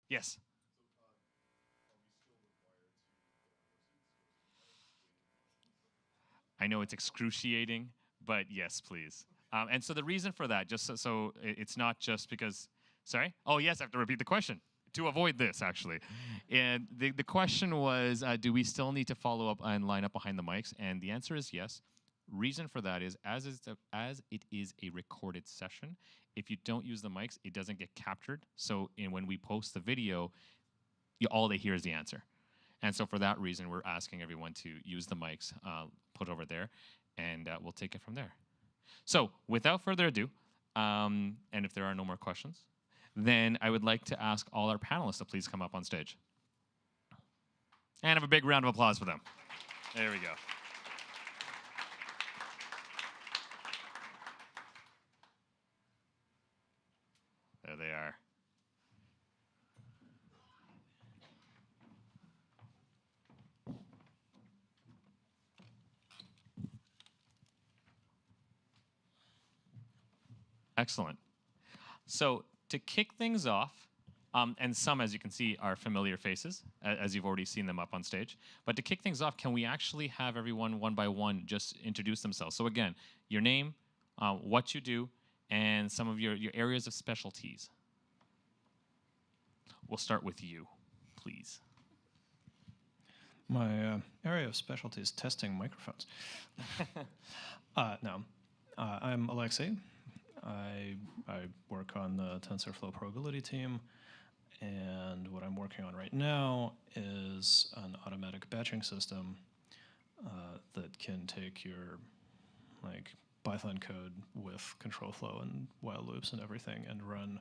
Yes. I know it's excruciating, but yes, please. And so the reason for that, just so it's not just because, sorry? Oh, yes, I have to repeat the question to avoid this, actually. And the question was, do we still need to follow up and line up behind the mics? And the answer is yes. Reason for that is, as it is a recorded session, if you don't use the mics, it doesn't get captured. So when we post the video, all they hear is the answer. And so for that reason, we're asking everyone to use the mics put over there, and we'll take it from there. So without further ado, and if there are no more questions, then I would like to ask all our panelists to please come up on stage. And have a big round of applause for them. There we go. There they are. Excellent. So to kick things off, and some, as you can see, are familiar faces, as you've already seen them up on stage. But to kick things off, can we actually have everyone one by one just introduce themselves? So again, your name, what you do, and some of your areas of specialties. We'll start with you, please. My area of specialty is testing microphones. No, I'm Alexei. I work on the TensorFlow probability team, and what I'm working on right now is an automatic batching system that can take your Python code with control flow and while loops and everything and run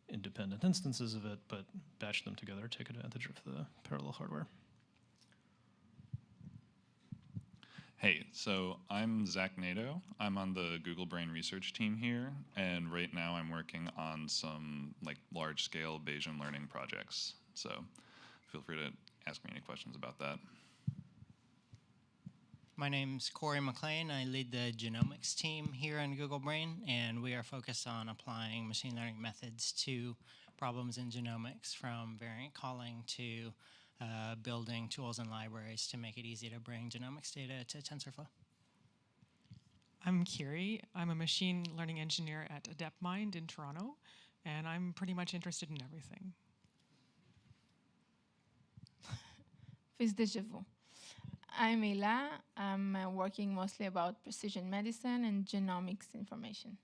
independent instances of it, but batch them together, take advantage of the parallel hardware. Hey, so I'm Zach Nato. I'm on the Google Brain research team here, and right now I'm working on some large-scale Bayesian learning projects. So feel free to ask me any questions about that. My name's Corey McLean. I lead the genomics team here in Google Brain, and we are focused on applying machine learning methods to problems in genomics, from variant calling to building tools and libraries to make it easy to bring genomics data to TensorFlow. I'm Kiri. I'm a machine learning engineer at AdeptMind in Toronto, and I'm pretty much interested in everything. Fils de vous. I'm Ela. I'm working mostly about precision medicine and genomics information.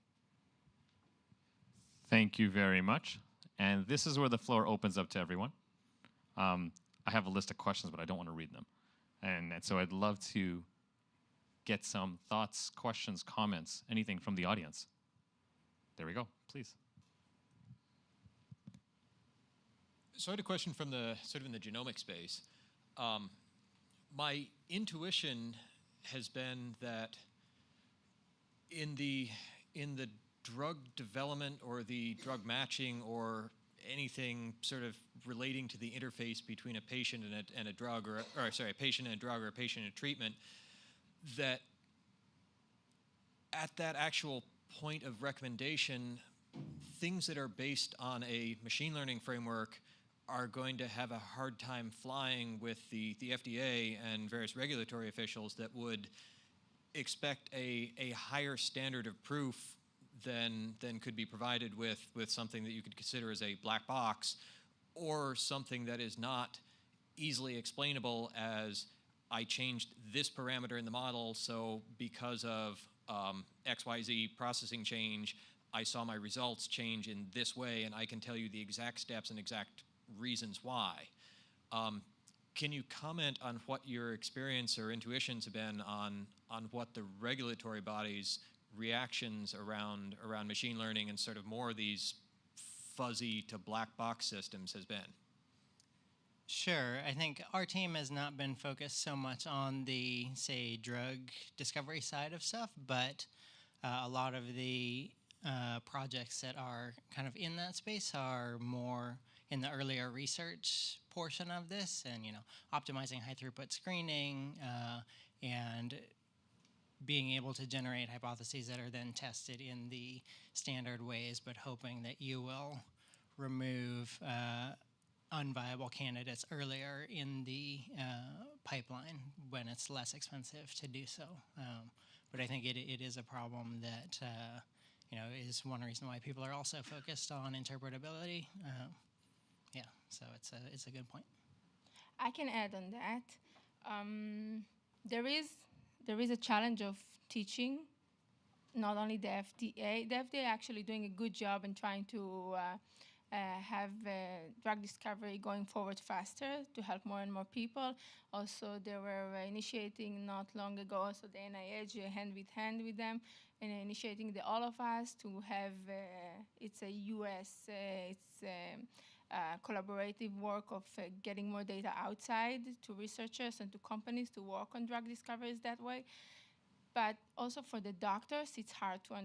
Thank you very much. And this is where the floor opens up to everyone. I have a list of questions, but I don't want to read them. And so I'd love to get some thoughts, questions, comments, anything from the audience. There we go, please. So I had a question from the sort of in the genomic space. My intuition has been that in the drug development or the drug matching or anything sort of relating to the interface between a patient and a drug, or sorry, a patient and a drug or a patient and a treatment, that at that actual point of recommendation, things that are based on a machine learning framework are going to have a hard time flying with the FDA and various regulatory officials that would expect a higher standard of proof than could be provided with something that you could consider as a black box, or something that is not easily explainable as I changed this parameter in the model, so because of XYZ processing change, I saw my results change in this way, and I can tell you the exact steps and exact reasons why. Can you comment on what your experience or intuitions have been on what the regulatory bodies' reactions around machine learning and sort of more of these fuzzy to black box systems has been? Sure. I think our team has not been focused so much on the, say, drug discovery side of stuff, but a lot of the projects that are kind of in that space are more in the earlier research portion of this, and optimizing high throughput screening and being able to generate hypotheses that are then tested in the standard ways, but hoping that you will remove unviable candidates earlier in the pipeline when it's less expensive to do so. But I think it is a problem that is one reason why people are also focused on interpretability. Yeah, so it's a good point. I can add on that. There is a challenge of teaching. Not only the FDA actually doing a good job in trying to have drug discovery going forward faster to help more and more people. Also, they were initiating not long ago, also the NIH, hand with them, and initiating all of us to have, it's a US, collaborative work of getting more data outside to researchers and to companies to work on drug discoveries that way. But also for the doctors, it's hard to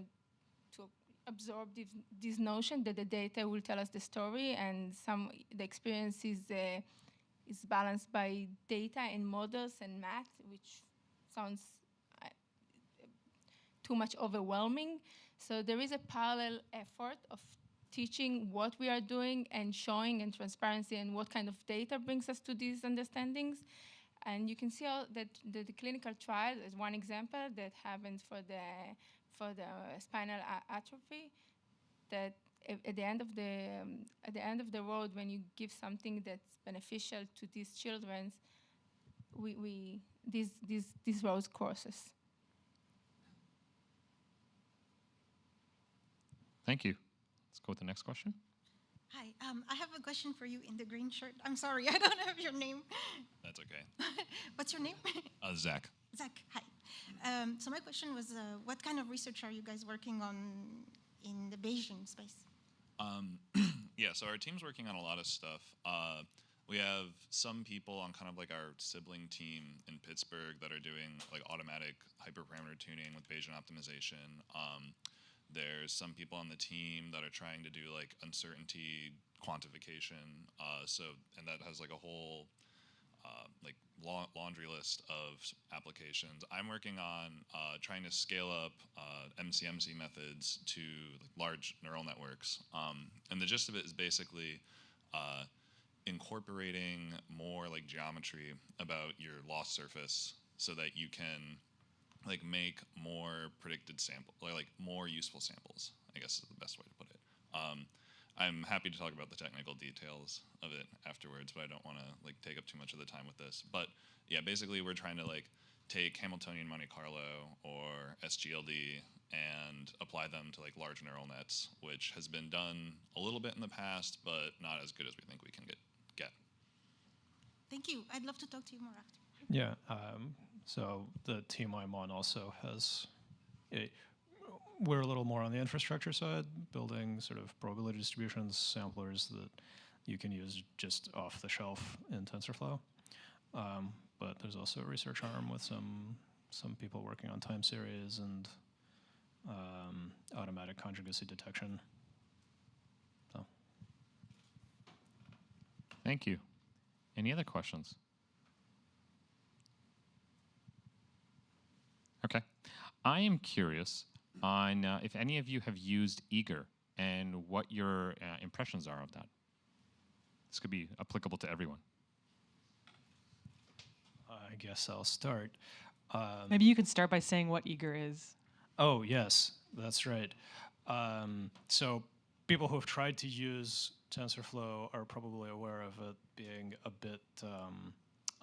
absorb this notion that the data will tell us the story, and the experience is balanced by data and models and math, which sounds too much overwhelming. So there is a parallel effort of teaching what we are doing and showing and transparency and what kind of data brings us to these understandings. And you can see that the clinical trial is one example that happens for the spinal atrophy. That at the end of the road, when you give something that's beneficial to these children, these roads crosses. Thank you. Let's go with the next question. Hi, I have a question for you in the green shirt. I'm sorry, I don't have your name. That's okay. What's your name? Zach. Zach, hi. So my question was, what kind of research are you guys working on in the Beijing space? Yeah, so our team's working on a lot of stuff. We have some people on kind of like our sibling team in Pittsburgh that are doing like automatic hyperparameter tuning with Bayesian optimization. There's some people on the team that are trying to do like uncertainty quantification. And that has like a whole like laundry list of applications. I'm working on trying to scale up MCMC methods to like large neural networks. And the gist of it is basically incorporating more like geometry about your loss surface so that you can like make more predicted sample, or like more useful samples, I guess is the best way to put it. I'm happy to talk about the technical details of it afterwards, but I don't want to like take up too much of the time with this. But yeah, basically we're trying to like take Hamiltonian Monte Carlo or SGLD and apply them to like large neural nets, which has been done a little bit in the past, but not as good as we think we can get. Thank you. I'd love to talk to you more after. Yeah, so the team I'm on also has, we're a little more on the infrastructure side, building sort of probability distributions, samplers that you can use just off the shelf in TensorFlow. But there's also a research arm with some people working on time series and automatic conjugacy detection. So. Thank you. Any other questions? Okay. I am curious on if any of you have used Eager and what your impressions are of that. This could be applicable to everyone. I guess I'll start. Maybe you could start by saying what Eager is. Oh, yes, that's right. So people who have tried to use TensorFlow are probably aware of it being a bit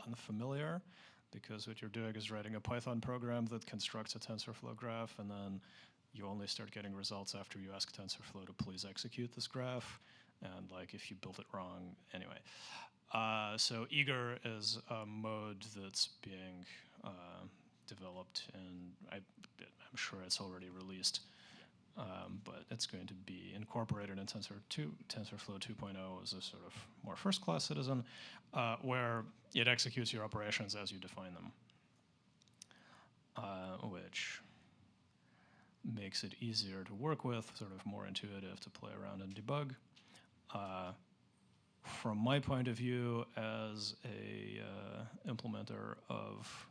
unfamiliar, because what you're doing is writing a Python program that constructs a TensorFlow graph, and then you only start getting results after you ask TensorFlow to please execute this graph, and like if you built it wrong, anyway. So Eager is a mode that's being developed, and I'm sure it's already released, but it's going to be incorporated in TensorFlow 2.0 as a sort of more first-class citizen, where it executes your operations as you define them, which makes it easier to work with, sort of more intuitive to play around and debug. From my point of view as a implementer of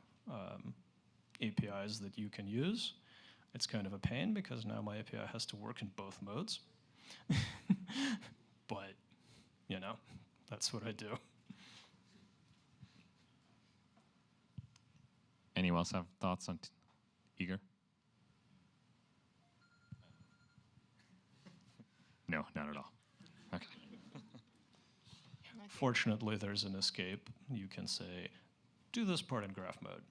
APIs that you can use, it's kind of a pain because now my API has to work in both modes. But, you know, That's what I do. Anyone else have thoughts on Eager? No, not at all. Okay. Fortunately, there's an escape. You can say, do this part in graph mode.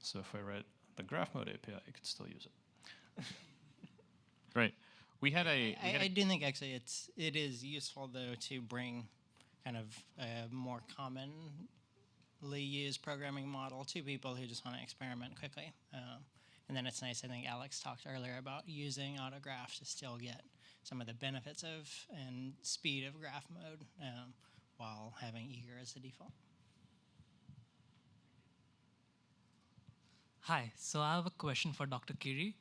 So if I write the graph mode API, you can still use it. Great. We had a. I do think actually it is useful though to bring kind of a more commonly used programming model to people who just want to experiment quickly. And then it's nice, I think Alex talked earlier about using autograph to still get some of the benefits of and speed of graph mode while having eager as the default. Hi, so I have a question for Dr. Kiri.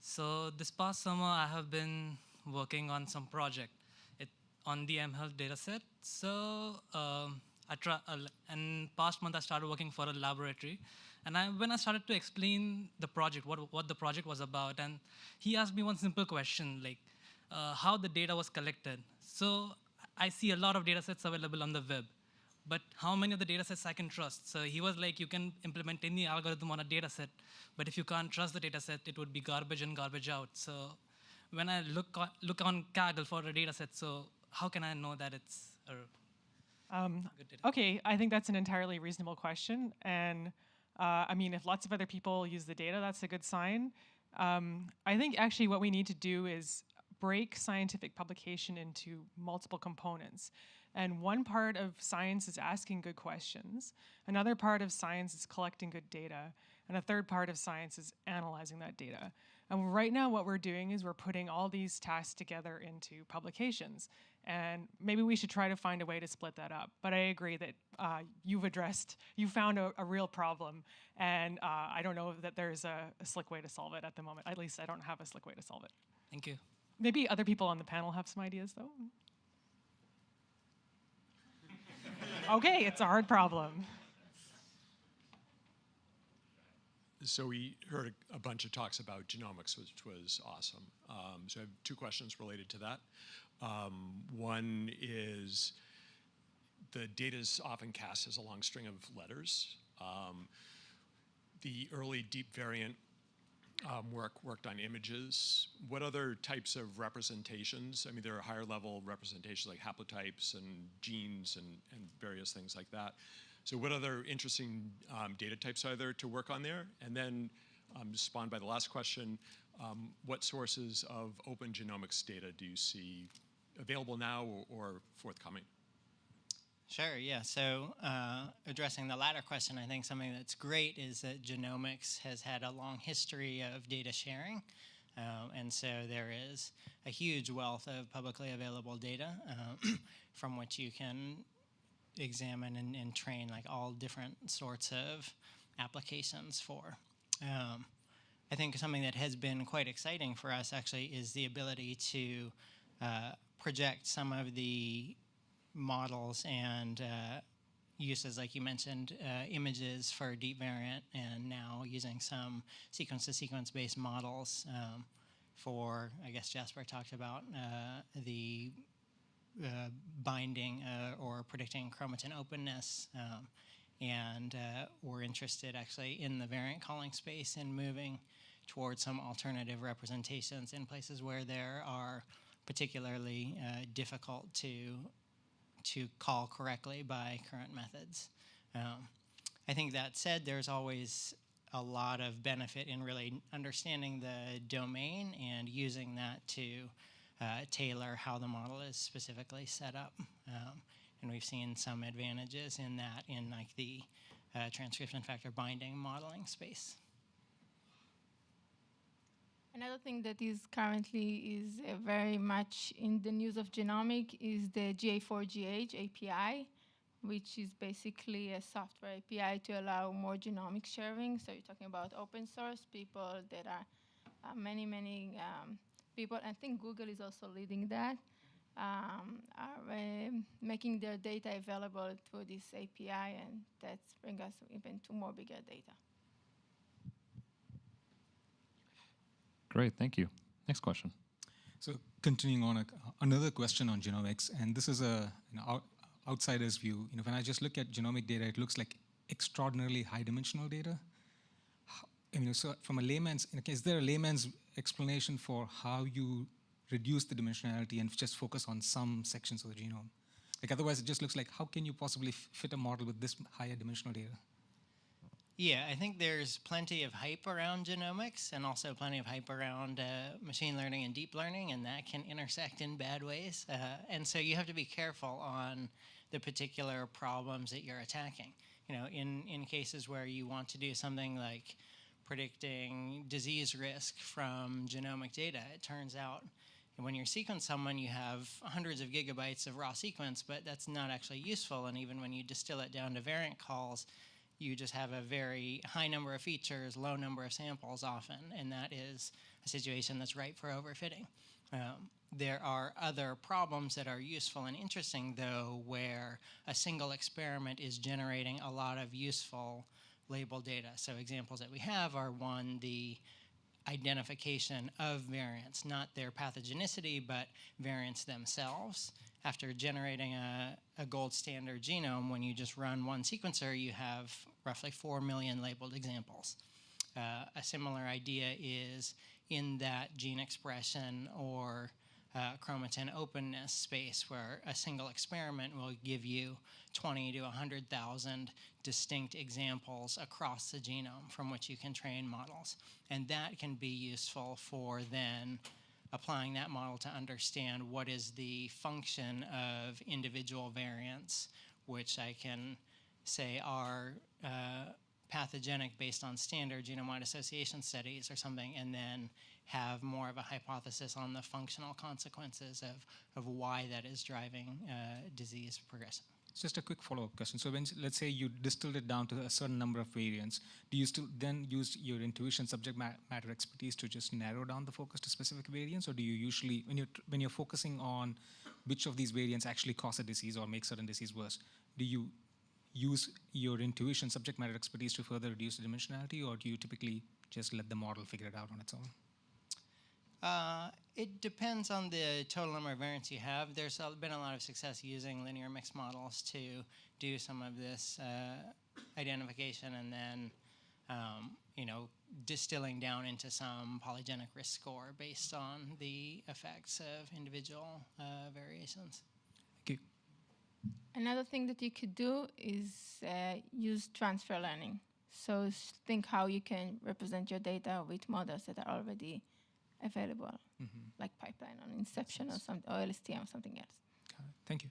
So this past summer, I have been working on some project on the mHealth dataset. So and past month, I started working for a laboratory. And when I started to explain the project, what the project was about, and he asked me one simple question, like how the data was collected. So I see a lot of datasets available on the web, but how many of the datasets I can trust? So he was like, you can implement any algorithm on a dataset, but if you can't trust the dataset, it would be garbage in, garbage out. So when I look on Kaggle for a dataset, so how can I know that it's a good data? Okay, I think that's an entirely reasonable question. And I mean, if lots of other people use the data, that's a good sign. I think actually what we need to do is break scientific publication into multiple components. And one part of science is asking good questions. Another part of science is collecting good data. And a third part of science is analyzing that data. And right now what we're doing is we're putting all these tasks together into publications. And maybe we should try to find a way to split that up. But I agree that you found a real problem. And I don't know that there's a slick way to solve it at the moment. At least I don't have a slick way to solve it. Thank you. Maybe other people on the panel have some ideas, though. Okay, it's a hard problem. So we heard a bunch of talks about genomics, which was awesome. So I have two questions related to that. One is the data is often cast as a long string of letters. The early deep variant worked on images. What other types of representations? I mean, there are higher level representations like haplotypes and genes and various things like that. So what other interesting data types are there to work on there? And then spawned by the last question, what sources of open genomics data do you see available now or forthcoming? Sure, yeah. So addressing the latter question, I think something that's great is that genomics has had a long history of data sharing. And so there is a huge wealth of publicly available data from which you can examine and train like all different sorts of applications for. I think something that has been quite exciting for us actually is the ability to project some of the models and uses, like you mentioned, images for deep variant, and now using some sequence-to-sequence based models for, I guess Jasper talked about, the binding or predicting chromatin openness. And we're interested actually in the variant calling space and moving towards some alternative representations in places where there are particularly difficult to call correctly by current methods. I think that said, there's always a lot of benefit in really understanding the domain and using that to tailor how the model is specifically set up. And we've seen some advantages in that in like the transcription factor binding modeling space. Another thing that is currently very much in the news of genomic is the GA4GH API, which is basically a software API to allow more genomic sharing. So you're talking about open source people that are many people. I think Google is also leading that, are making their data available through this API, and that's bring us even to more bigger data. Great, thank you. Next question. So continuing on, another question on genomics, and this is outsider's view, when I just look at genomic data, it looks like extraordinarily high-dimensional data. So from a layman's, is there a layman's explanation for how you reduce the dimensionality and just focus on some sections of the genome? Like otherwise, it just looks like how can you possibly fit a model with this higher dimensional data? Yeah, I think there's plenty of hype around genomics and also plenty of hype around machine learning and deep learning, and that can intersect in bad ways. And so you have to be careful on the particular problems that you're attacking. In cases where you want to do something like predicting disease risk from genomic data, it turns out when you sequence someone, you have hundreds of gigabytes of raw sequence, but that's not actually useful. And even when you distill it down to variant calls, you just have a very high number of features, low number of samples often, and that is a situation that's ripe for overfitting. There are other problems that are useful and interesting, though, where a single experiment is generating a lot of useful label data. So examples that we have are, one, the identification of variants, not their pathogenicity, but variants themselves. After generating a gold standard genome, when you just run one sequencer, you have roughly 4 million labeled examples. A similar idea is in that gene expression or chromatin openness space, where a single experiment will give you 20 to 100,000 distinct examples across the genome from which you can train models. And that can be useful for then applying that model to understand what is the function of individual variants, which I can say are pathogenic based on standard genome-wide association studies or something, and then have more of a hypothesis on the functional consequences of why that is driving disease progression. It's just a quick follow-up question. So when, let's say you distilled it down to a certain number of variants, do you still then use your intuition, subject matter expertise to just narrow down the focus to specific variants, or do you usually, when you're focusing on which of these variants actually cause a disease or make certain disease worse, do you use your intuition, subject matter expertise to further reduce the dimensionality, or do you typically just let the model figure it out on its own? It depends on the total number of variants you have. There's been a lot of success using linear mixed models to do some of this identification and then, distilling down into some polygenic risk score based on the effects of individual variations. Thank you. Another thing that you could do is use transfer learning. So think how you can represent your data with models that are already available, like pipeline on Inception or something, or LSTM or something else. Got it. Thank you.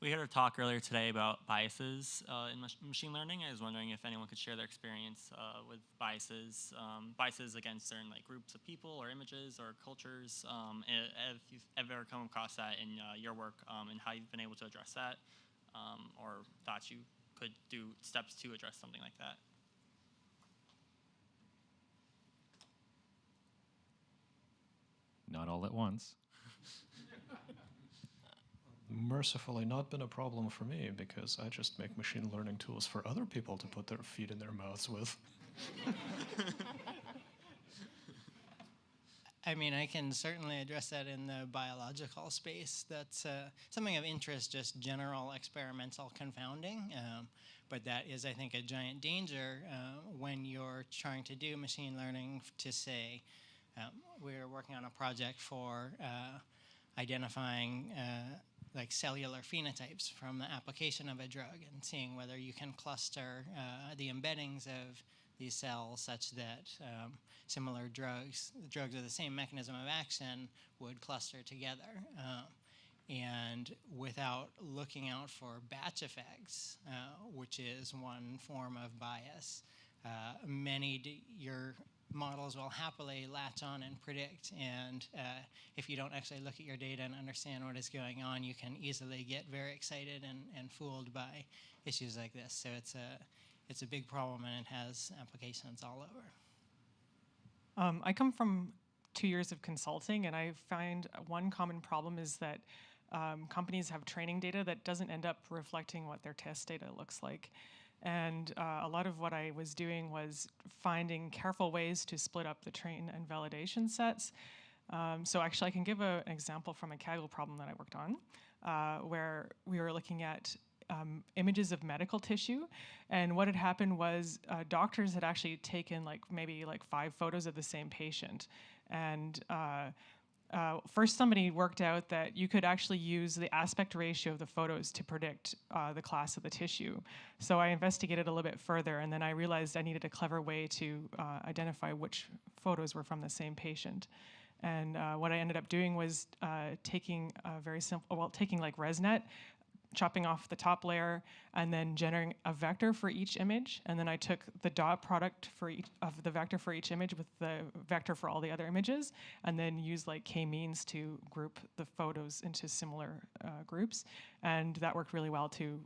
We heard a talk earlier today about biases in machine learning. I was wondering if anyone could share their experience with biases, biases against certain groups of people or images or cultures. If you've ever come across that in your work and how you've been able to address that, or thought you could do steps to address something like that. Not all at once. Mercifully not been a problem for me, because I just make machine learning tools for other people to put their feet in their mouths with. I mean, I can certainly address that in the biological space. That's something of interest, just general experimental confounding. But that is, I think, a giant danger when you're trying to do machine learning to say, we're working on a project for identifying cellular phenotypes from the application of a drug and seeing whether you can cluster the embeddings of these cells such that similar drugs with the same mechanism of action would cluster together. And without looking out for batch effects, which is one form of bias, your models will happily latch on and predict, and if you don't actually look at your data and understand what is going on, you can easily get very excited and fooled by issues like this. So it's a big problem, and it has applications all over. I come from 2 years of consulting, and I find one common problem is that companies have training data that doesn't end up reflecting what their test data looks like. And a lot of what I was doing was finding careful ways to split up the train and validation sets. So actually, I can give an example from a Kaggle problem that I worked on. where we were looking at images of medical tissue, and what had happened was doctors had actually taken maybe 5 photos of the same patient, and first somebody worked out that you could actually use the aspect ratio of the photos to predict the class of the tissue. So I investigated a little bit further, and then I realized I needed a clever way to identify which photos were from the same patient. And what I ended up doing was taking like ResNet, chopping off the top layer, and then generating a vector for each image. And then I took the dot product of the vector for each image with the vector for all the other images, and then used k-means to group the photos into similar groups. And that worked really well to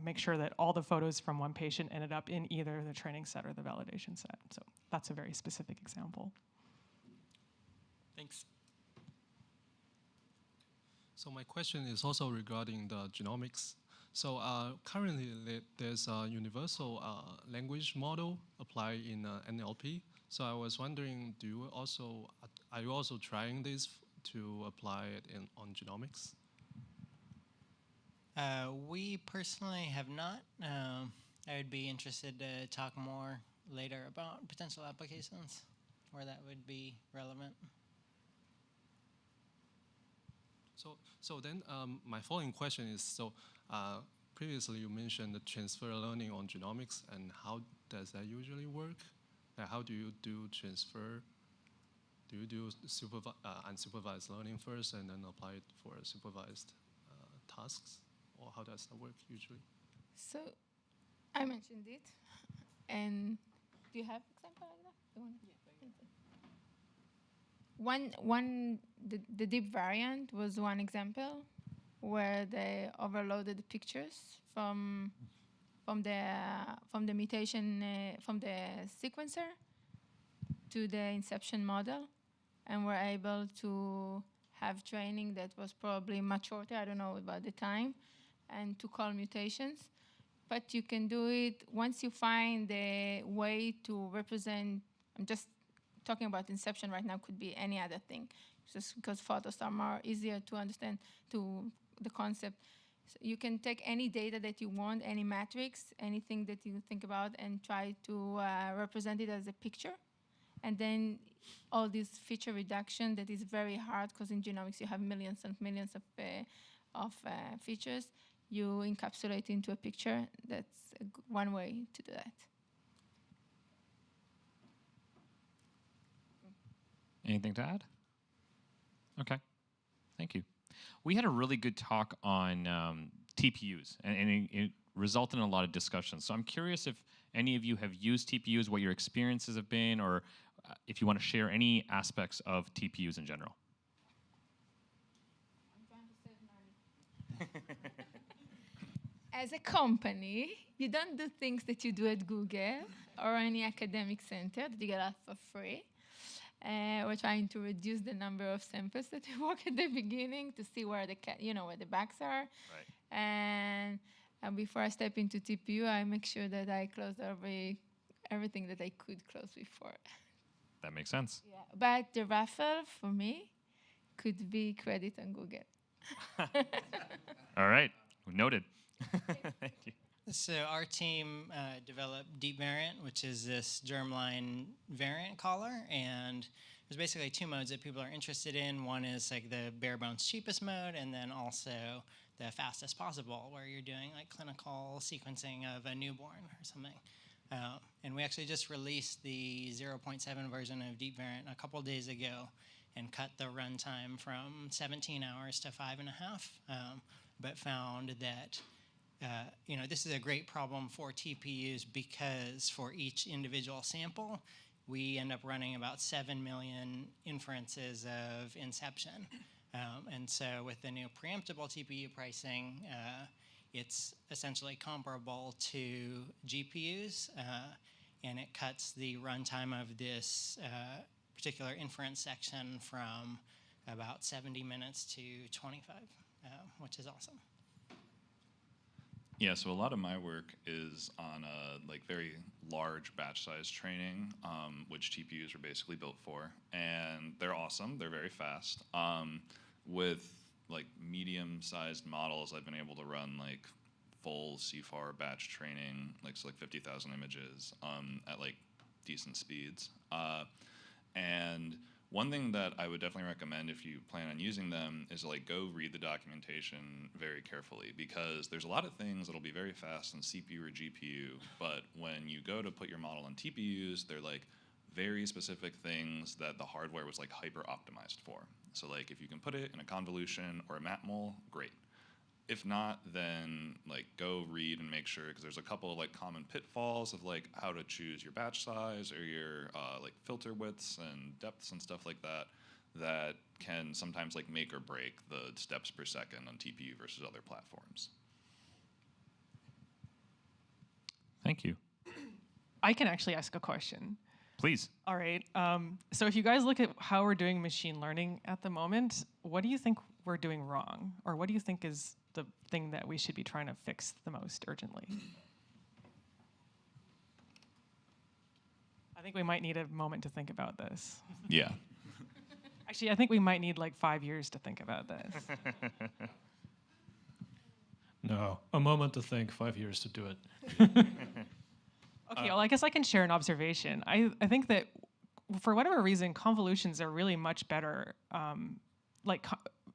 make sure that all the photos from one patient ended up in either the training set or the validation set. So that's a very specific example. Thanks. So my question is also regarding the genomics. So currently there's a universal language model applied in NLP. So I was wondering, are you also trying this to apply it on genomics? We personally have not. I would be interested to talk more later about potential applications where that would be relevant. So then my following question is, previously you mentioned the transfer learning on genomics, and how does that usually work? How do you do transfer? Do you do unsupervised learning first and then apply it for supervised tasks? Or how does that work usually? So I mentioned it. And do you have example like that? The deep variant was one example where they overloaded the pictures from the mutation from the sequencer to the inception model, and were able to have training that was probably much shorter. I don't know about the time, and to call mutations. But you can do it once you find the way to represent. I'm just talking about inception right now, could be any other thing, just because photos are more easier to understand to the concept. So you can take any data that you want, any matrix, anything that you think about, and try to represent it as a picture. And then all this feature reduction that is very hard, because in genomics you have millions and millions of features. You encapsulate into a picture. That's one way to do that. Anything to add? Okay, thank you. We had a really good talk on TPUs, and it resulted in a lot of discussions. So I'm curious if any of you have used TPUs, what your experiences have been, or if you want to share any aspects of TPUs in general. I'm trying to save money. As a company, you don't do things that you do at Google or any academic center that you get out for free. We're trying to reduce the number of samples that we work at the beginning to see where where the bugs are. Right. And before I step into TPU, I make sure that I close everything that I could close before. That makes sense. Yeah, but the raffle for me could be credit on Google. All right, noted. Thank you. So our team developed Deep Variant, which is this germline variant caller, and there's basically 2 modes that people are interested in. One is like the bare bones cheapest mode, and then also the fastest possible, where you're doing like clinical sequencing of a newborn or something. And we actually just released the 0.7 version of Deep Variant a couple days ago, and cut the runtime from 17 hours to 5.5, but found that this is a great problem for TPUs, because for each individual sample, we end up running about 7 million inferences of inception. And so with the new preemptible TPU pricing, it's essentially comparable to GPUs, and it cuts the runtime of this particular inference section from about 70 minutes to 25, which is awesome. Yeah, so a lot of my work is on very large batch size training, which TPUs are basically built for, and they're awesome. They're very fast. With like medium-sized models, I've been able to run like full CFAR batch training, like so like 50,000 images at like decent speeds. And one thing that I would definitely recommend if you plan on using them is to like go read the documentation very carefully, because there's a lot of things that'll be very fast on CPU or GPU, but when you go to put your model on TPUs, they're like very specific things that the hardware was like hyper optimized for. So like if you can put it in a convolution or a matmul, great. If not, then like go read and make sure, because there's a couple of like common pitfalls of like how to choose your batch size or your like filter widths and depths and stuff like that, that can sometimes like make or break the steps per second on TPU versus other platforms. Thank you. I can actually ask a question. Please. All right. So if you guys look at how we're doing machine learning at the moment, what do you think we're doing wrong? Or what do you think is the thing that we should be trying to fix the most urgently? I think we might need a moment to think about this. Yeah. Actually, I think we might need like 5 years to think about this. No, a moment to think, 5 years to do it. Okay, well, I guess I can share an observation. I think that for whatever reason, convolutions are really much better.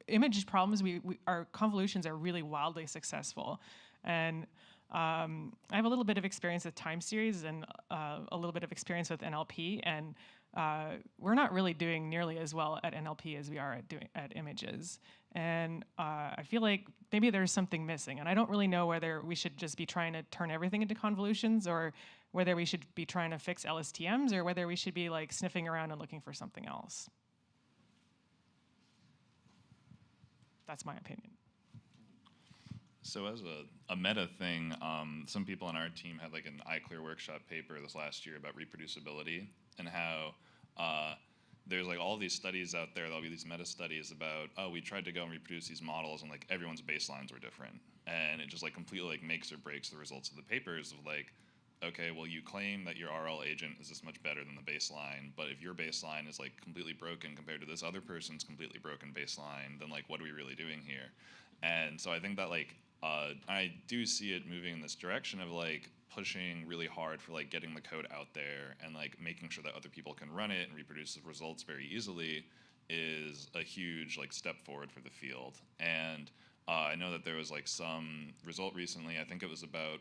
Image problems, our convolutions are really wildly successful. And I have a little bit of experience with time series and a little bit of experience with NLP, and we're not really doing nearly as well at NLP as we are at images. And I feel like maybe there's something missing, and I don't really know whether we should just be trying to turn everything into convolutions, or whether we should be trying to fix LSTMs, or whether we should be like sniffing around and looking for something else. That's my opinion. So as a meta thing, some people on our team had like an iClear workshop paper this last year about reproducibility, and how there's like all these studies out there. There'll be these meta studies about, oh, we tried to go and reproduce these models, and like everyone's baselines were different, and it just like completely like makes or breaks the results of the papers of like, okay, well, you claim that your RL agent is this much better than the baseline, but if your baseline is like completely broken compared to this other person's completely broken baseline, then like what are we really doing here? And so I think that like I do see it moving in this direction of like pushing really hard for like getting the code out there and like making sure that other people can run it and reproduce the results very easily is a huge like step forward for the field. And I know that there was like some result recently, I think it was about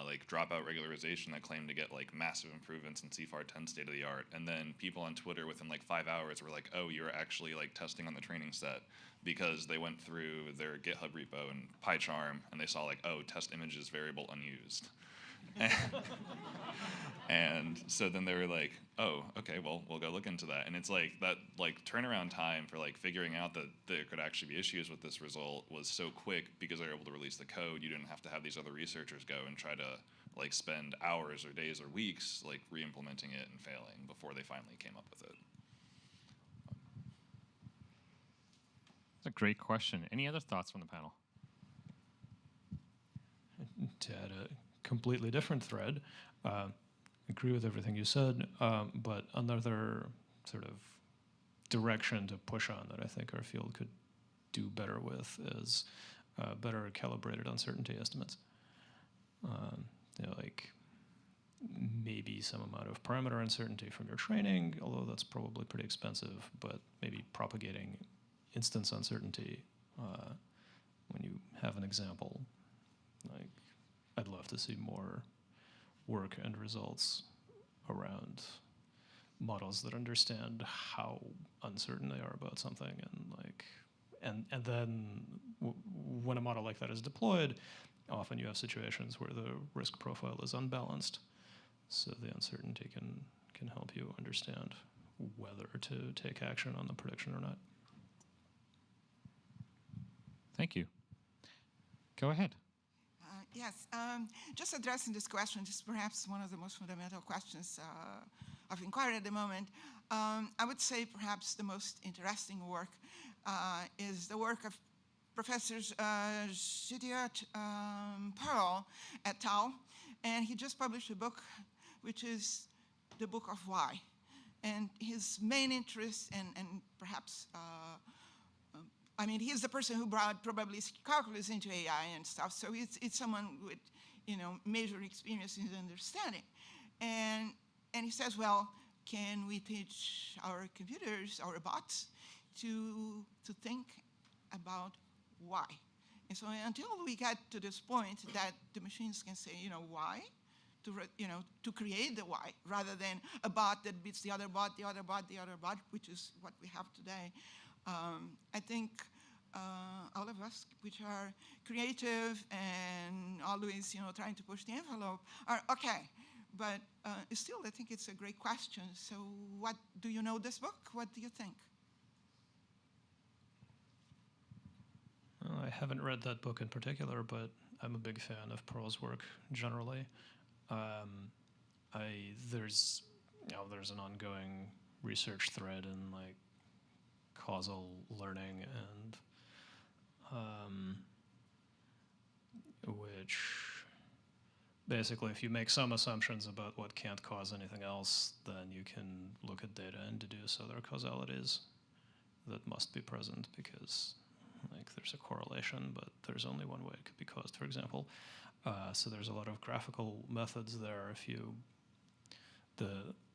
like dropout regularization, that claimed to get like massive improvements in CFAR 10 state of the art, and then people on Twitter within like 5 hours were like, oh, you're actually like testing on the training set, because they went through their GitHub repo and PyCharm and they saw like, oh, test images variable unused. And so then they were like, oh, okay, well, we'll go look into that. And it's like that like turnaround time for like figuring out that there could actually be issues with this result was so quick, because they were able to release the code. You didn't have to have these other researchers go and try to like spend hours or days or weeks like re-implementing it and failing before they finally came up with it. That's a great question. Any other thoughts from the panel? To add a completely different thread, agree with everything you said, but another sort of direction to push on that I think our field could do better with is better calibrated uncertainty estimates. Like maybe some amount of parameter uncertainty from your training, although that's probably pretty expensive, but maybe propagating instance uncertainty when you have an example. Like, I'd love to see more work and results around models that understand how uncertain they are about something, and like, and then when a model like that is deployed, often you have situations where the risk profile is unbalanced, so the uncertainty can help you understand whether to take action on the prediction or not. Thank you. Go ahead. Yes, just addressing this question, this is perhaps one of the most fundamental questions of inquiry at the moment. I would say perhaps the most interesting work is the work of Professors Gidiot Pearl et al. And he just published a book, which is the Book of Why. And his main interest, and perhaps I mean, he's the person who brought probably calculus into AI and stuff. So it's someone with, major experience in understanding. And he says, well, can we teach our computers, our bots, to think about why? And so until we get to this point that the machines can say, why, to create the why, rather than a bot that beats the other bot, the other bot, the other bot, which is what we have today. I think all of us, which are creative and always, trying to push the envelope, are okay. But still, I think it's a great question. So what do you know this book? What do you think? Well, I haven't read that book in particular, but I'm a big fan of Pearl's work generally. There's an ongoing research thread in like causal learning and which basically, if you make some assumptions about what can't cause anything else, then you can look at data and deduce other causalities that must be present because there's a correlation, but there's only one way it could be caused, for example. So there's a lot of graphical methods there.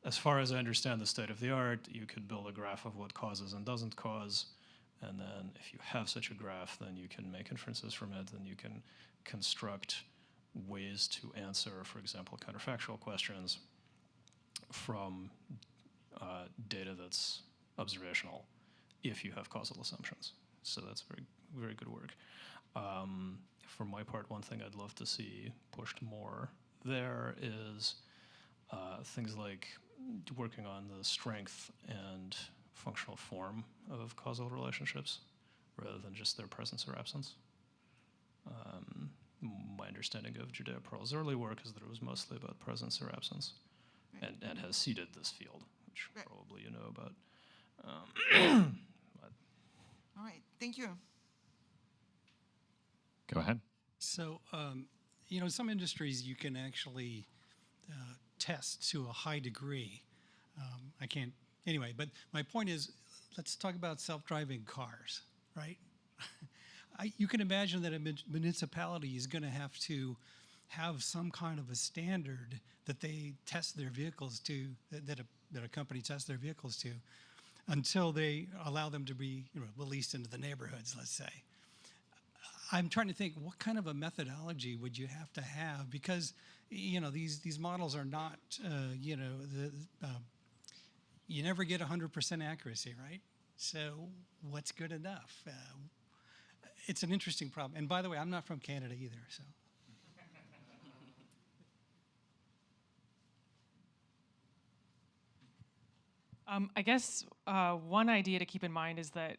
As far as I understand the state of the art, you could build a graph of what causes and doesn't cause, and then if you have such a graph, then you can make inferences from it, and you can construct ways to answer, for example, counterfactual questions from data that's observational if you have causal assumptions. So that's very, very good work. For my part, one thing I'd love to see pushed more there is things like working on the strength and functional form of causal relationships rather than just their presence or absence. My understanding of Judea Pearl's early work is that it was mostly about presence or absence, and has seeded this field, which probably you know about. All right, thank you. Go ahead. So, some industries you can actually test to a high degree. I can't, anyway, but my point is, let's talk about self-driving cars, right? You can imagine that a municipality is going to have some kind of a standard that they test their vehicles to, that a company tests their vehicles to, until they allow them to be released into the neighborhoods, let's say. I'm trying to think, what kind of a methodology would you have to have? Because these models are not, you never get 100% accuracy, right? So what's good enough? It's an interesting problem. And by the way, I'm not from Canada either, so. I guess one idea to keep in mind is that,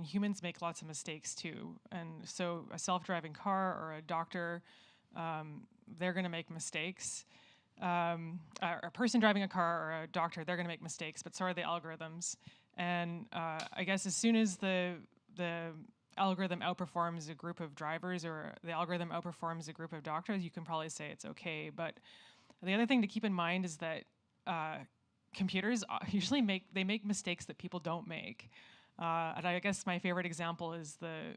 humans make lots of mistakes too. And so a self-driving car or a doctor, they're going to make mistakes. A person driving a car or a doctor, they're going to make mistakes, but so are the algorithms. And I guess as soon as the algorithm outperforms a group of drivers or the algorithm outperforms a group of doctors, you can probably say it's okay. But the other thing to keep in mind is that computers usually make mistakes that people don't make. And I guess my favorite example is the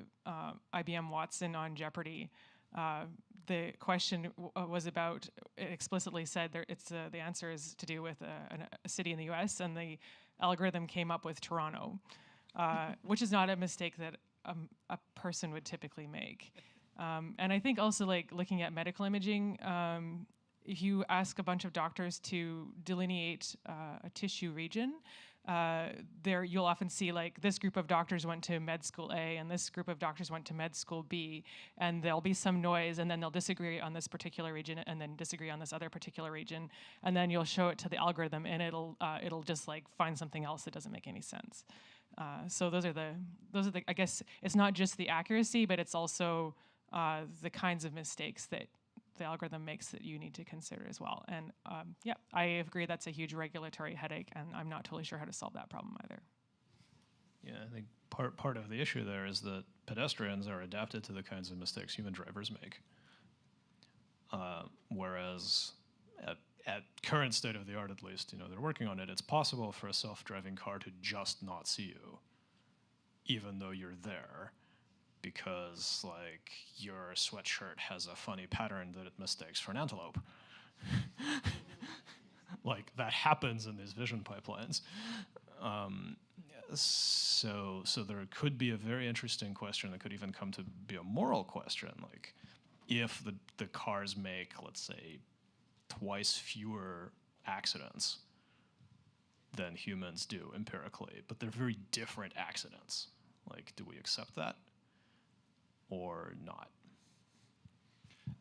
IBM Watson on Jeopardy. The question was about, it explicitly said the answer is to do with a city in the US, and the algorithm came up with Toronto, which is not a mistake that a person would typically make. And I think also looking at medical imaging, if you ask a bunch of doctors to delineate a tissue region, you'll often see this group of doctors went to med school A and this group of doctors went to med school B, and there'll be some noise, and then they'll disagree on this particular region and then disagree on this other particular region, and then you'll show it to the algorithm and it'll just find something else that doesn't make any sense. So those are the I guess it's not just the accuracy, but it's also the kinds of mistakes that the algorithm makes that you need to consider as well. And I agree that's a huge regulatory headache, and I'm not totally sure how to solve that problem either. Yeah, I think part of the issue there is that pedestrians are adapted to the kinds of mistakes human drivers make. Whereas at current state of the art, at least, they're working on it. It's possible for a self-driving car to just not see you. even though you're there, because like your sweatshirt has a funny pattern that it mistakes for an antelope. Like that happens in these vision pipelines. So there could be a very interesting question that could even come to be a moral question, like if the cars make, let's say, twice fewer accidents than humans do empirically, but they're very different accidents. Like, do we accept that or not?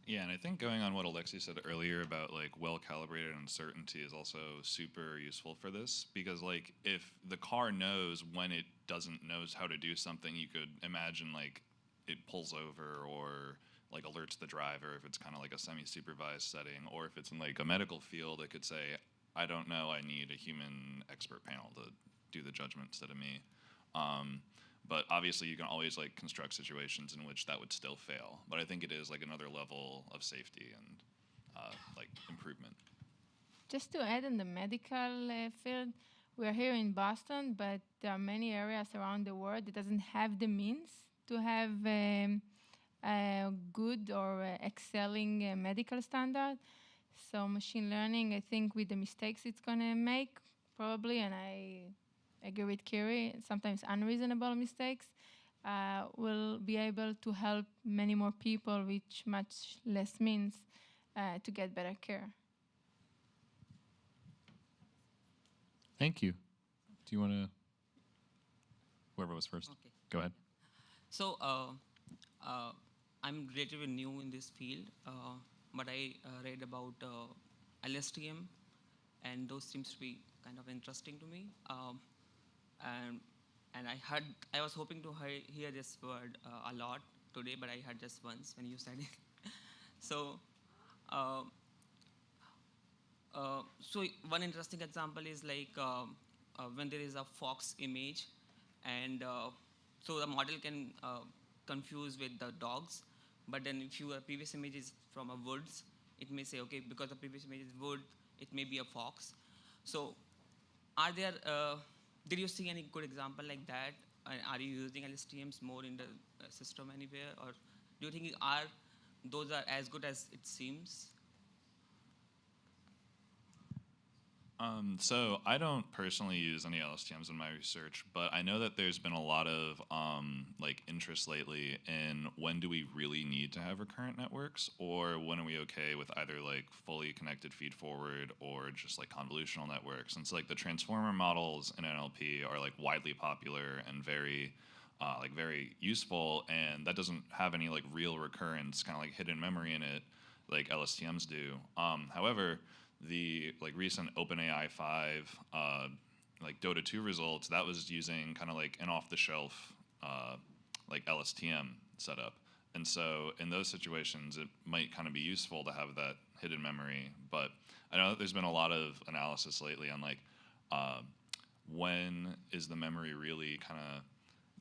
Yeah, and I think going on what Alexi said earlier about like well-calibrated uncertainty is also super useful for this, because like if the car knows when it doesn't knows how to do something, you could imagine like it pulls over or like alerts the driver if it's kind of like a semi-supervised setting, or if it's in like a medical field, it could say, I don't know, I need a human expert panel to do the judgment instead of me. But obviously you can always like construct situations in which that would still fail. But I think it is like another level of safety and like improvement. Just to add in the medical field, we are here in Boston, but there are many areas around the world that doesn't have the means to have a good or excelling medical standard. So machine learning, I think with the mistakes it's going to make, probably, and I agree with Kiri, sometimes unreasonable mistakes, will be able to help many more people with much less means to get better care. Thank you. Do you want to? Whoever was first. Okay. Go ahead. So I'm relatively new in this field, but I read about LSTM, and those seems to be kind of interesting to me. And I was hoping to hear this word a lot today, but I heard just once when you said it. So so one interesting example is like when there is a fox image, and so the model can confuse with the dogs, but then if your previous image is from a woods, it may say, okay, because the previous image is wood, it may be a fox. So are there, did you see any good example like that? Are you using LSTMs more in the system anywhere, or do you think those are as good as it seems? So I don't personally use any LSTMs in my research, but I know that there's been a lot of like interest lately in when do we really need to have recurrent networks, or when are we okay with either like fully connected feed forward or just like convolutional networks. And so like the transformer models in NLP are like widely popular and very very useful, and that doesn't have any like real recurrence, kind of like hidden memory in it like LSTMs do. However, the like recent OpenAI 5 like Dota 2 results, that was using kind of like an off-the-shelf like LSTM setup. And so in those situations, it might kind of be useful to have that hidden memory. But I know that there's been a lot of analysis lately on like when is the memory really kind of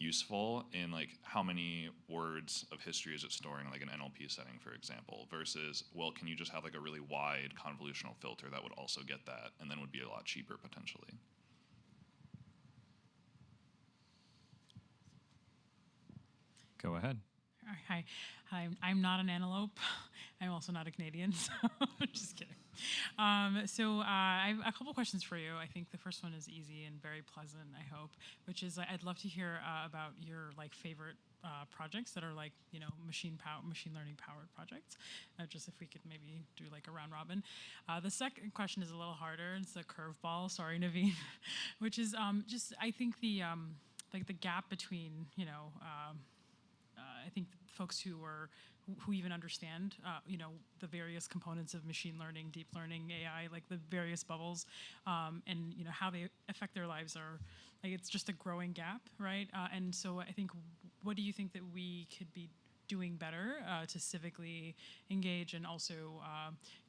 useful in like how many words of history is it storing in like an NLP setting, for example, versus, well, can you just have like a really wide convolutional filter that would also get that and then would be a lot cheaper potentially? Go ahead. Hi, I'm not an antelope. I'm also not a Canadian, so just kidding. So I have a couple questions for you. I think the first one is easy and very pleasant, I hope, which is I'd love to hear about your like favorite projects that are like, you know, machine learning powered projects. Just if we could maybe do like a round robin. The second question is a little harder. It's a curveball. Sorry, Naveen, which is just I think the like the gap between, you know, I think folks who even understand, you know, the various components of machine learning, deep learning, AI, like the various bubbles, and you know how they affect their lives are, like it's just a growing gap, right? And so I think, what do you think that we could be doing better to civically engage and also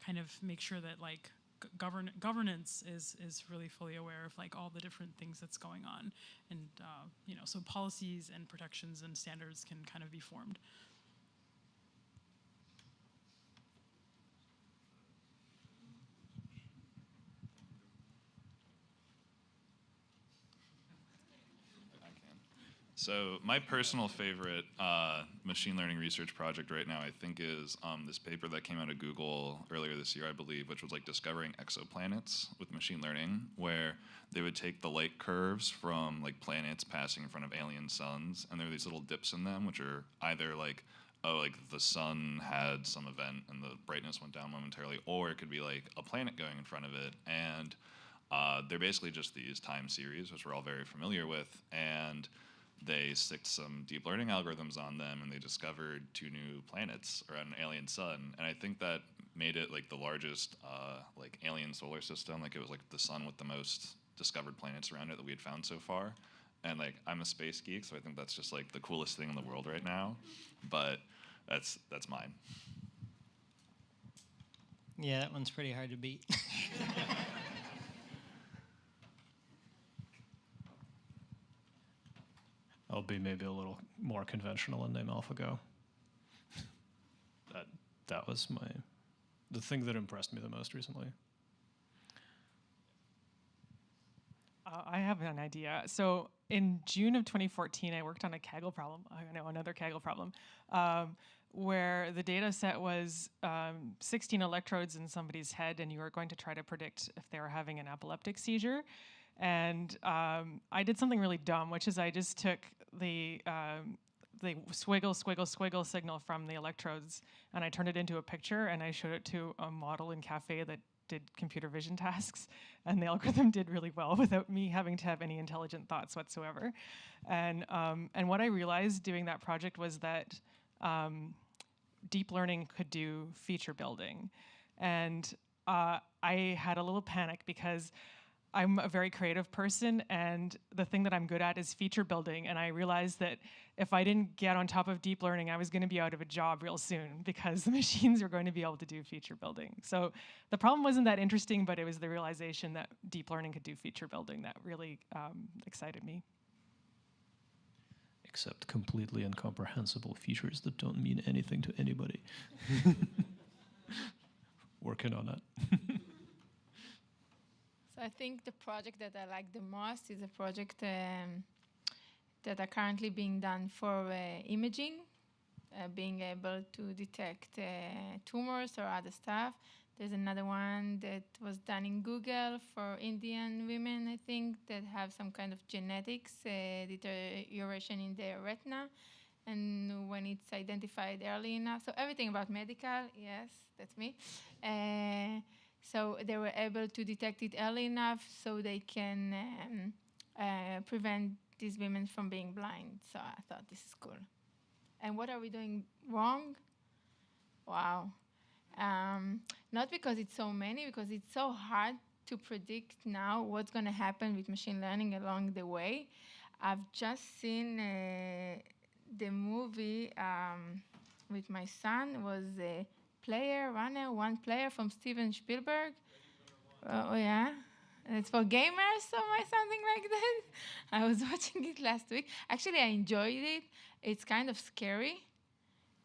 kind of make sure that like governance is really fully aware of like all the different things that's going on, and you know, so policies and protections and standards can kind of be formed. So my personal favorite machine learning research project right now, I think, is this paper that came out of Google earlier this year, I believe, which was like discovering exoplanets with machine learning, where they would take the light curves from like planets passing in front of alien suns, and there are these little dips in them, which are either like, oh, like the sun had some event and the brightness went down momentarily, or it could be like a planet going in front of it. And they're basically just these time series, which we're all very familiar with, and they sticked some deep learning algorithms on them, and they discovered 2 new planets around an alien sun. And I think that made it like the largest like alien solar system. Like it was like the sun with the most discovered planets around it that we had found so far. And like I'm a space geek, so I think that's just like the coolest thing in the world right now. But that's mine. Yeah, that one's pretty hard to beat. I'll be maybe a little more conventional and name AlphaGo. That was the thing that impressed me the most recently. I have an idea. So in June of 2014, I worked on a Kaggle problem. I know, another Kaggle problem, where the data set was 16 electrodes in somebody's head, and you were going to try to predict if they were having an epileptic seizure. And I did something really dumb, which is I just took the squiggle signal from the electrodes, and I turned it into a picture, and I showed it to a model in Cafe that did computer vision tasks, and the algorithm did really well without me having to have any intelligent thoughts whatsoever. And what I realized doing that project was that deep learning could do feature building. And I had a little panic because I'm a very creative person, and the thing that I'm good at is feature building. And I realized that if I didn't get on top of deep learning, I was going to be out of a job real soon because the machines are going to be able to do feature building. So the problem wasn't that interesting, but it was the realization that deep learning could do feature building that really excited me. Except completely incomprehensible features that don't mean anything to anybody. Working on that. So I think the project that I like the most is a project that are currently being done for imaging, being able to detect tumors or other stuff. There's another one that was done in Google for Indian women, I think, that have some kind of genetics deterioration in their retina. And when it's identified early enough, so everything about medical, yes, that's me. So they were able to detect it early enough so they can prevent these women from being blind. So I thought this is cool. And what are we doing wrong? Wow. Not because it's so many, because it's so hard to predict now what's going to happen with machine learning along the way. I've just seen the movie with my son. It was one player from Steven Spielberg. Oh yeah, and it's for gamers or something like that. I was watching it last week. Actually, I enjoyed it. It's kind of scary.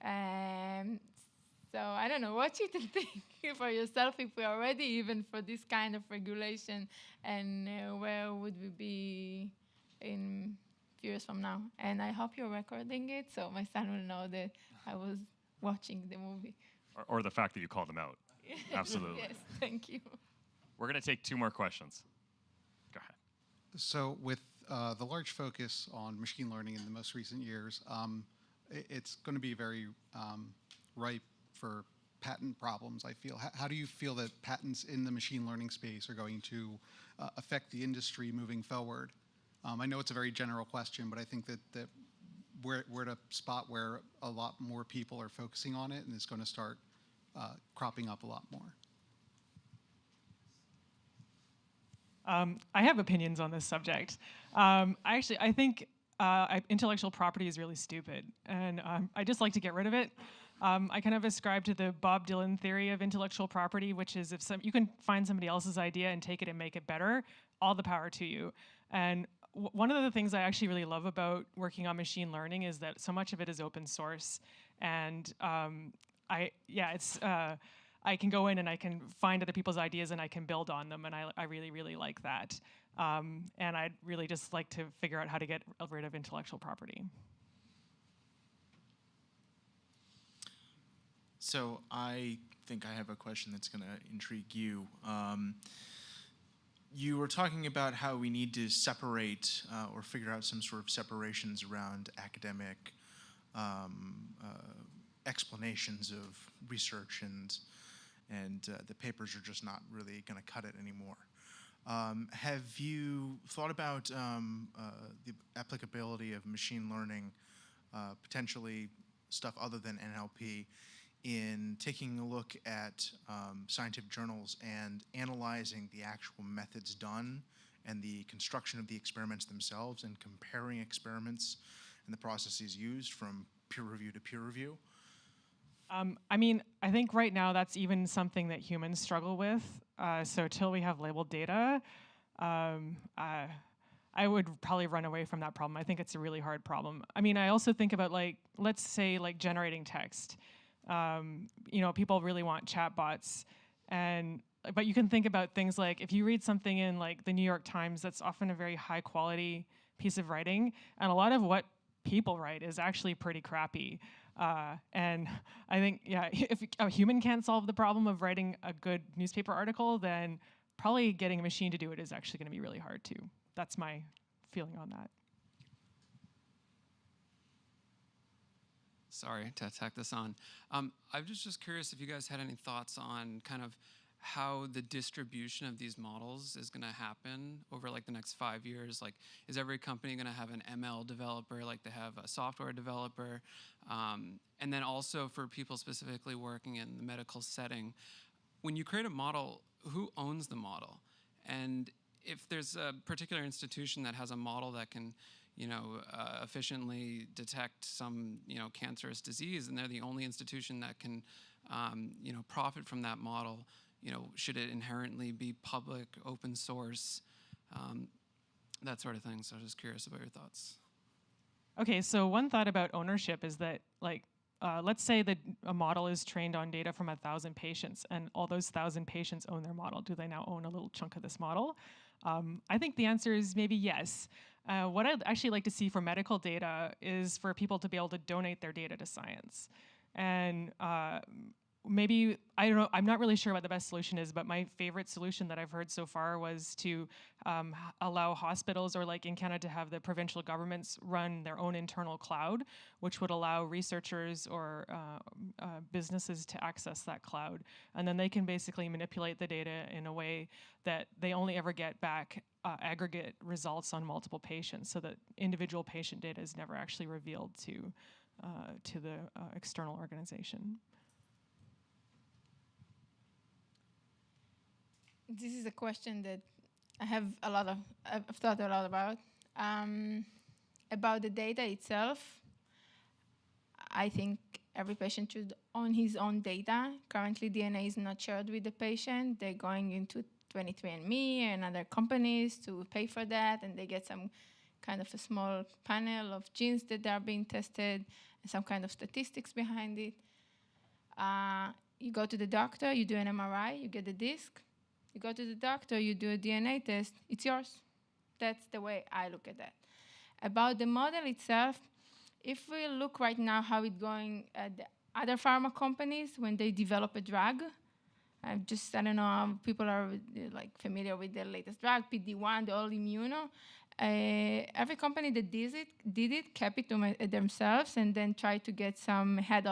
So I don't know, watch it and think for yourself if we are ready even for this kind of regulation, and where would we be in few years from now. And I hope you're recording it so my son will know that I was watching the movie. Or the fact that you called them out. Absolutely. Yes, thank you. We're going to take 2 more questions. Go ahead. So with the large focus on machine learning in the most recent years, it's going to be very ripe for patent problems, I feel. How do you feel that patents in the machine learning space are going to affect the industry moving forward? I know it's a very general question, but I think that we're at a spot where a lot more people are focusing on it, and it's going to start cropping up a lot more. I have opinions on this subject. I think intellectual property is really stupid, and I just like to get rid of it. I kind of ascribe to the Bob Dylan theory of intellectual property, which is if you can find somebody else's idea and take it and make it better, all the power to you. And one of the things I actually really love about working on machine learning is that so much of it is open source. And I can go in and I can find other people's ideas and I can build on them, and I really, really like that. And I'd really just like to figure out how to get rid of intellectual property. So I think I have a question that's going to intrigue you. You were talking about how we need to separate or figure out some sort of separations around academic explanations of research, and the papers are just not really going to cut it anymore. Have you thought about the applicability of machine learning, potentially stuff other than NLP, in taking a look at scientific journals and analyzing the actual methods done and the construction of the experiments themselves, and comparing experiments and the processes used from peer review to peer review? I mean, I think right now that's even something that humans struggle with. So till we have labeled data, I would probably run away from that problem. I think it's a really hard problem. I mean, I also think about, like, let's say like generating text. You know, people really want chatbots, but you can think about things like, if you read something in like the New York Times, that's often a very high quality piece of writing, and a lot of what people write is actually pretty crappy. And I think, yeah, if a human can't solve the problem of writing a good newspaper article, then probably getting a machine to do it is actually going to be really hard too. That's my feeling on that. Sorry to tack this on. I'm just curious if you guys had any thoughts on kind of how the distribution of these models is going to happen over like the next 5 years. Like, is every company going to have an ML developer like they have a software developer? And then also for people specifically working in the medical setting, when you create a model, who owns the model? And if there's a particular institution that has a model that can, you know, efficiently detect some, you know, cancerous disease, and they're the only institution that can, you know, profit from that model, you know, should it inherently be public, open source, that sort of thing? So I was just curious about your thoughts. Okay, so one thought about ownership is that, like, let's say that a model is trained on data from 1,000 patients, and all those 1,000 patients own their model. Do they now own a little chunk of this model? I think the answer is maybe yes. What I'd actually like to see for medical data is for people to be able to donate their data to science. And maybe, I don't know, I'm not really sure what the best solution is, but my favorite solution that I've heard so far was to allow hospitals, or like in Canada, to have the provincial governments run their own internal cloud, which would allow researchers or businesses to access that cloud. And then they can basically manipulate the data in a way that they only ever get back aggregate results on multiple patients, so that individual patient data is never actually revealed to the external organization. This is a question that I've thought a lot about. About the data itself, I think every patient should own his own data. Currently, DNA is not shared with the patient. They're going into 23andMe and other companies to pay for that, and they get some kind of a small panel of genes that are being tested and some kind of statistics behind it. You go to the doctor, you do an MRI, you get the disc. You go to the doctor, you do a DNA test, it's yours. That's the way I look at that. About the model itself, if we look right now how it's going at the other pharma companies when they develop a drug, I don't know, people are like familiar with the latest drug, PD-1, the all immuno. Every company that did it, kept it to themselves, and then tried to get some head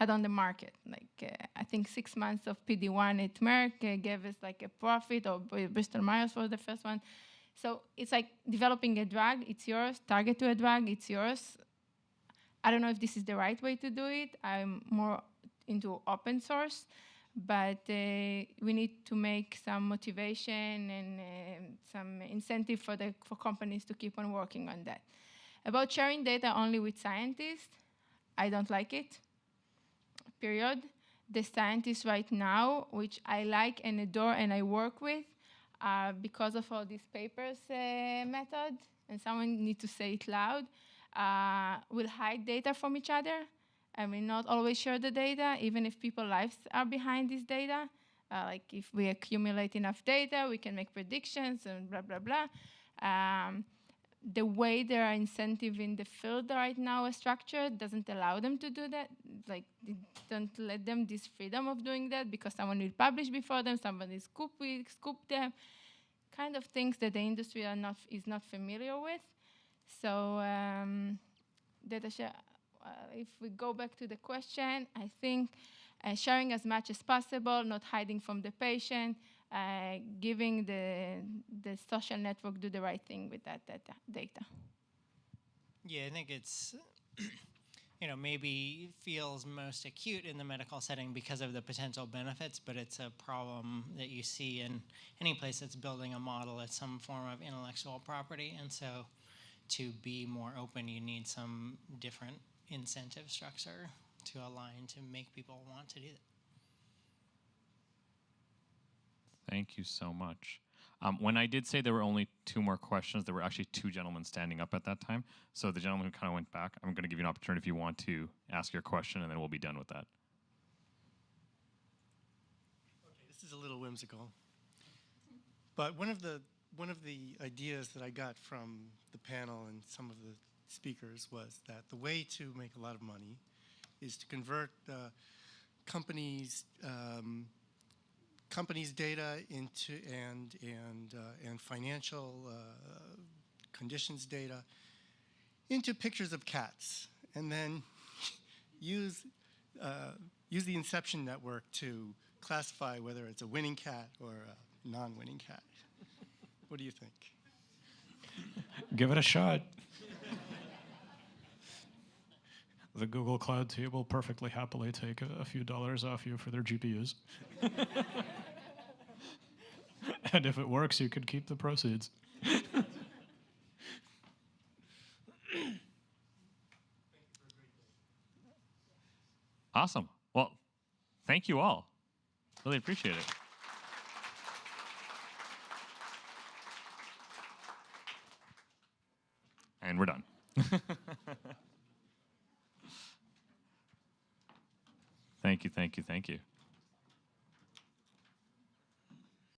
on the market. Like I think 6 months of PD-1 at Merck gave us like a profit, or Bristol Myers was the first one. So it's like developing a drug, it's yours. Target to a drug, it's yours. I don't know if this is the right way to do it. I'm more into open source, but we need to make some motivation and some incentive for companies to keep on working on that. About sharing data only with scientists, I don't like it. Period. The scientists right now, which I like and adore and I work with, because of all these papers method, and someone needs to say it loud, will hide data from each other. and we not always share the data, even if people's lives are behind this data. Like if we accumulate enough data, we can make predictions and blah, blah, blah. The way there are incentive in the field right now is structured doesn't allow them to do that. Like, it don't let them this freedom of doing that because someone will publish before them, somebody scoop them, kind of things that the industry is not familiar with. So data share, if we go back to the question, I think sharing as much as possible, not hiding from the patient, giving the social network do the right thing with that data. Yeah, I think it's, maybe feels most acute in the medical setting because of the potential benefits, but it's a problem that you see in any place that's building a model at some form of intellectual property. And so to be more open, you need some different incentive structure to align to make people want to do that. Thank you so much. When I did say there were only 2 more questions, there were actually 2 gentlemen standing up at that time. So the gentleman who kind of went back, I'm going to give you an opportunity if you want to ask your question, and then we'll be done with that. Okay, this is a little whimsical, but one of the ideas that I got from the panel and some of the speakers was that the way to make a lot of money is to convert companies' data into and financial conditions data into pictures of cats, and then use the Inception network to classify whether it's a winning cat or a non-winning cat. What do you think? Give it a shot. The Google Cloud team will perfectly happily take a few dollars off you for their GPUs. And if it works, you could keep the proceeds. Awesome. Well, thank you all. Really appreciate it. And we're done. Thank you, thank you, thank you.